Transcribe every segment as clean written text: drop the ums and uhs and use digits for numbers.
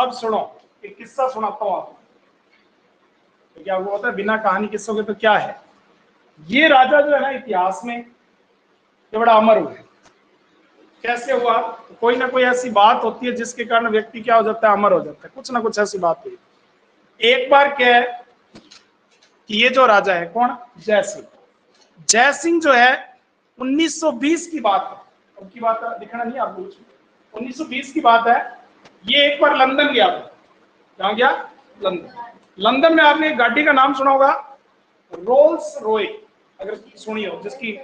अब सुनो एक किस्सा सुनाता हूं आपको। तो क्या वो होता है बिना कहानी किस्सों के तो क्या है। ये राजा जो है ना इतिहास में ये बड़ा अमर हुआ है। कैसे हुआ? तो कोई ना कोई ऐसी बात होती है जिसके कारण व्यक्ति क्या हो जाता है, अमर हो जाता है। कुछ ना कुछ ऐसी बात हुई। एक बार क्या है कि ये जो राजा है कौन, जय सिंह। जय सिंह जो है 1920 की बात है, उनकी बात दिखना नहीं आपको कुछ। 1920 की बात है। ये एक बार लंदन गया था। कहाँ गया? लंदन। लंदन में आपने एक गाड़ी का नाम सुना होगा, रोल्स रॉय, अगर सुनी हो, जिसकी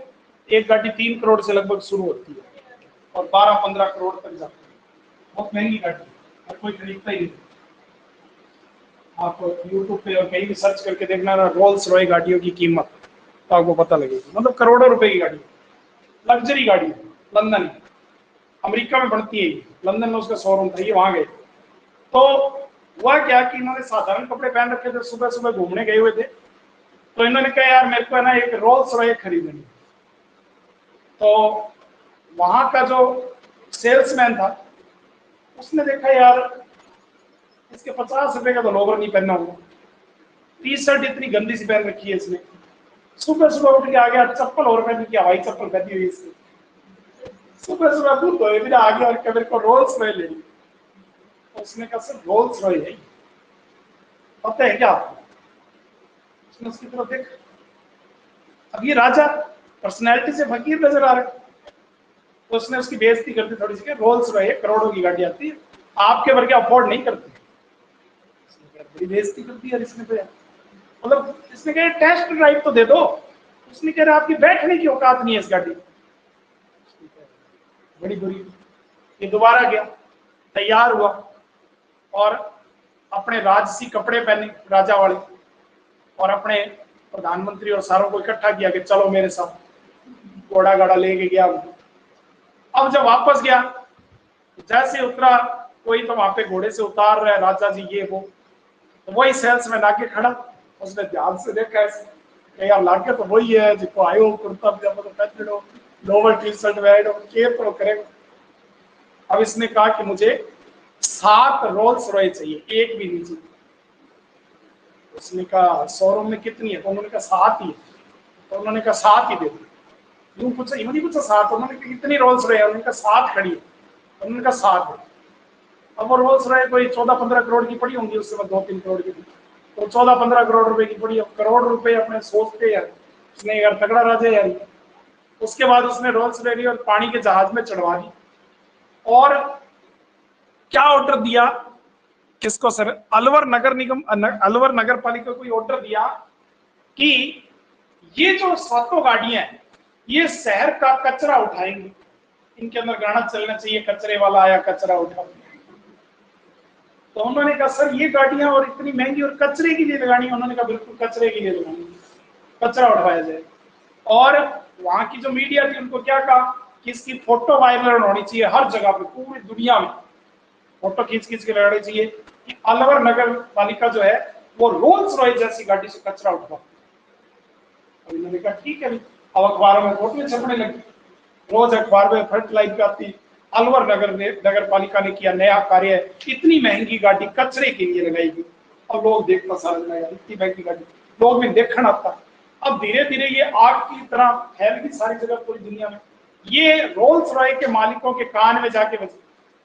एक गाड़ी 3 करोड़ से लगभग शुरू होती है और 12-15 करोड़ तक जाती है। बहुत महंगी गाड़ी, हर कोई खरीदता ही नहीं। आप यूट्यूब पे और कहीं भी सर्च करके देखना ना रोल्स रॉय गाड़ियों की कीमत, तो आपको पता लगेगी। मतलब करोड़ों रुपए की गाड़ी, लग्जरी गाड़ी है। लंदन में, अमेरिका में बनती है ये। लंदन में उसका शोरूम था, ये वहां गए। तो हुआ क्या कि इन्होंने साधारण कपड़े पहन रखे थे, सुबह सुबह घूमने गए हुए थे। तो इन्होंने कहा यार मेरे को है ना एक रोल्स रॉय खरीदनी। तो वहां का जो सेल्समैन था उसने देखा यार इसके 50 रुपए का तो लोवर नहीं पहनना होगा, टी शर्ट इतनी गंदी सी पहन रखी है इसने, सुबह सुबह उठ के आ गया चप्पल और पहन के, हवाई चप्पल पहनी हुई इसने, सुबह सुबह दूध धोए बिना आ गया और मेरे को रोल्स रॉय ले ली। उसने कहा सर रोल्स रॉय है पता है क्या आपको? उसने उसकी तरफ देखा, अब ये राजा पर्सनैलिटी से फकीर नजर आ रहा है। तो उसने उसकी बेइज्जती कर दी थोड़ी सी, रोल्स रॉय करोड़ों की गाड़ी आती है, आपके वर्ग अफोर्ड नहीं करते। बड़ी बेइज्जती कर दी यार इसने तो यार। मतलब इसने कहा टेस्ट ड्राइव तो दे दो। उसने कह रहा आपकी बैठने की औकात नहीं है इस गाड़ी। बड़ी बुरी। ये दोबारा गया, तैयार हुआ और अपने राजसी कपड़े पहने राजा वाले, और अपने प्रधानमंत्री और सारों को इकट्ठा किया कि चलो मेरे साथ। घोड़ा गाड़ा लेके गया। अब जब वापस गया, जैसे उतरा, कोई तो वहां पे घोड़े से उतार रहा है राजा जी ये वो, तो वही सेल्समैन आके खड़ा। उसने ध्यान से देखा ऐसे, यार लाके तो वही है जिसको आयो कुर्ता पजामा तो पहन लो, लोअर टी शर्ट वेड केप तो करेगा। अब इसने कहा कि मुझे 7 रोल्स रॉय चाहिए, एक भी नहीं चाहिए। उसने कहा शोरूम में कितनी है? तो उन्होंने कहा 7 ही है। तो उन्होंने कहा 7 ही दे दो। यूं पूछा, यूं नहीं पूछा 7। उन्होंने कहा कितनी रोल्स रॉय? उन्होंने कहा 7 खड़ी है। उन्होंने कहा 7 है। अब वो रोल्स रॉय कोई 14-15 करोड़ की पड़ी होंगी उस समय, 2-3 करोड़ की। तो 14-15 करोड़ रुपए की पड़ी। अब करोड़ रुपए अपने सोचते यार, उसने यार तगड़ा राजा यार। उसके बाद उसने रोल्स ले ली और पानी के जहाज में चढ़वा दी। और क्या ऑर्डर दिया किसको सर, अलवर नगर निगम, अलवर नगर पालिका को ऑर्डर दिया कि ये जो 7 गाड़ियां हैं ये शहर का कचरा उठाएंगी, इनके अंदर गाना चलना चाहिए कचरे वाला आया कचरा उठा। तो उन्होंने कहा सर ये गाड़ियां और इतनी महंगी और कचरे के लिए लगानी है। उन्होंने कहा बिल्कुल कचरे के लिए लगानी, कचरा उठवाया जाए। और वहां की जो मीडिया थी उनको क्या कहा कि इसकी फोटो वायरल होनी चाहिए हर जगह पे, पूरी दुनिया में फोटो खींच खींच के लगानी चाहिए कि अलवर नगर पालिका जो है वो रोल्स रॉय जैसी गाड़ी से कचरा उठवा। अब इन्होंने कहा ठीक है। अब अखबारों में फोटो छपने लगी, रोज अखबार में फ्रंट लाइन पे आती, अलवर नगर पालिका ने किया नया कार्य, इतनी महंगी गाड़ी कचरे के लिए लगाई गई। अब लोग देखना सारा यार इतनी महंगी गाड़ी, लोग भी देखना आता। अब धीरे धीरे ये आग की तरह फैल गई सारी जगह, पूरी दुनिया में। ये रोल्स रॉय के मालिकों के कान में जाके बजी।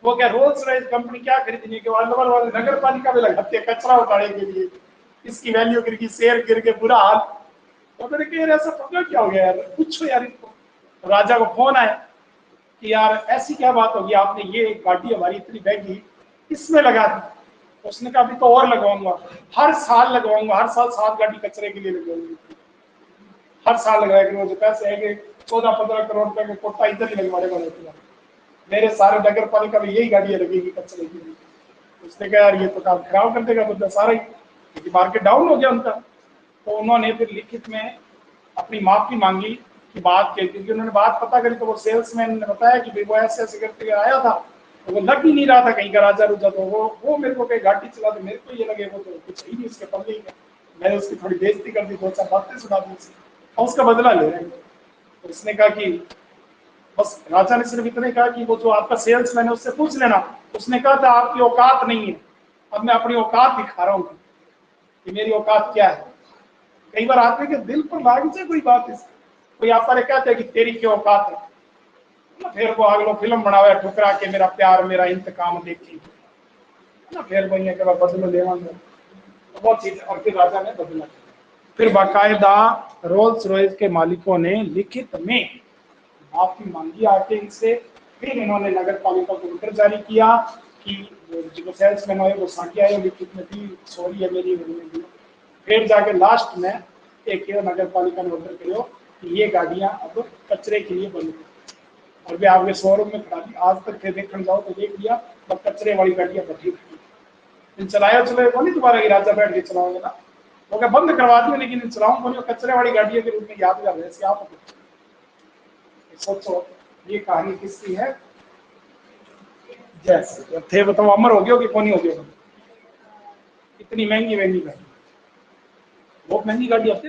वो क्या रोल्स रॉय कंपनी क्या खरीदनी है, अलवर वाले नगर पालिका में लगाते हैं कचरा उठाने के लिए। इसकी वैल्यू गिर गई, शेयर गिर के बुरा हाल। तो मैंने कहा ऐसा पता क्या हो गया यार, पूछो यार इनको। राजा को फोन आया कि यार ऐसी क्या बात होगी, आपने ये गाड़ी हमारी इतनी महंगी इसमें लगा दी। उसने कहा अभी तो और लगवाऊंगा, हर साल लगवाऊंगा, हर साल 7 गाड़ी कचरे के लिए लगवाऊंगी, हर साल लगाएगा। मुझे पैसे आएंगे 14-15 करोड़ रुपए के कोटा इधर ही लगवाने वाले, मेरे सारे नगर पालिका में यही गाड़ियां लगेगी कचरे के लिए। उसने कहा यार ये तो काम खराब कर देगा मुद्दा सारा ही, क्योंकि मार्केट डाउन हो गया उनका। तो उन्होंने फिर लिखित में अपनी माफी मांगी कि बात क्या, क्योंकि उन्होंने बात पता करी तो वो सेल्समैन ने बताया कि भाई वो ऐसे ऐसे करते आया था, तो वो लग ही नहीं रहा था कहीं का राजा रुजा। तो वो मेरे को कहीं गाड़ी चला तो मेरे को ये लगे वो तो कुछ ही नहीं उसके पल्ले ही है। मैंने उसकी थोड़ी बेइज्जती कर दी, 2-4 बातें सुना दी और उसका बदला ले रहे हैं। तो उसने कहा कि बस, राजा ने सिर्फ इतना कहा कि वो जो आपका सेल्समैन है उससे पूछ लेना, उसने कहा था आपकी औकात नहीं है अब मैं अपनी औकात दिखा रहा हूं कि मेरी औकात क्या है। कई बार आदमी के दिल पर लाग जाए कोई बात, इस कोई आप पर कहते हैं कि तेरी क्या औकात है ना, फिर वो अगलो फिल्म बनावे ठुकरा के मेरा प्यार मेरा इंतकाम देखी ना, फिर वही के बाद बदलो लेवांगे तो बहुत चीज। और फिर राजा ने बदला, फिर बाकायदा रोल्स रॉयस के मालिकों ने लिखित में माफी मांगी आके इनसे। फिर इन्होंने नगर पालिका को लेटर जारी किया कि जो सेल्समैन आए वो साकी आए लिखित में भी सॉरी है मेरी दी। फिर जाके लास्ट में एक नगर पालिका ने ऑर्डर करो कि ये गाड़ियां अब कचरे के लिए बंद करो। और वे आपके शोरूम में खड़ा दी, आज तक थे देखने जाओ तो देख लिया, अब कचरे वाली गाड़ियां बैठी खड़ी। इन चलाया चलाए को नहीं दोबारा कि राजा बैठ के चलाओगे ना, वो क्या बंद करवा दिए, लेकिन इन चलाऊं को नहीं, कचरे वाली गाड़ियों के रूप में यादगार रहे। आप सोचो ये कहानी किसकी है? जैसे थे बताओ, अमर हो गया कि कौन हो गया? इतनी महंगी महंगी गाड़ी, बहुत महंगी गाड़ी आती है।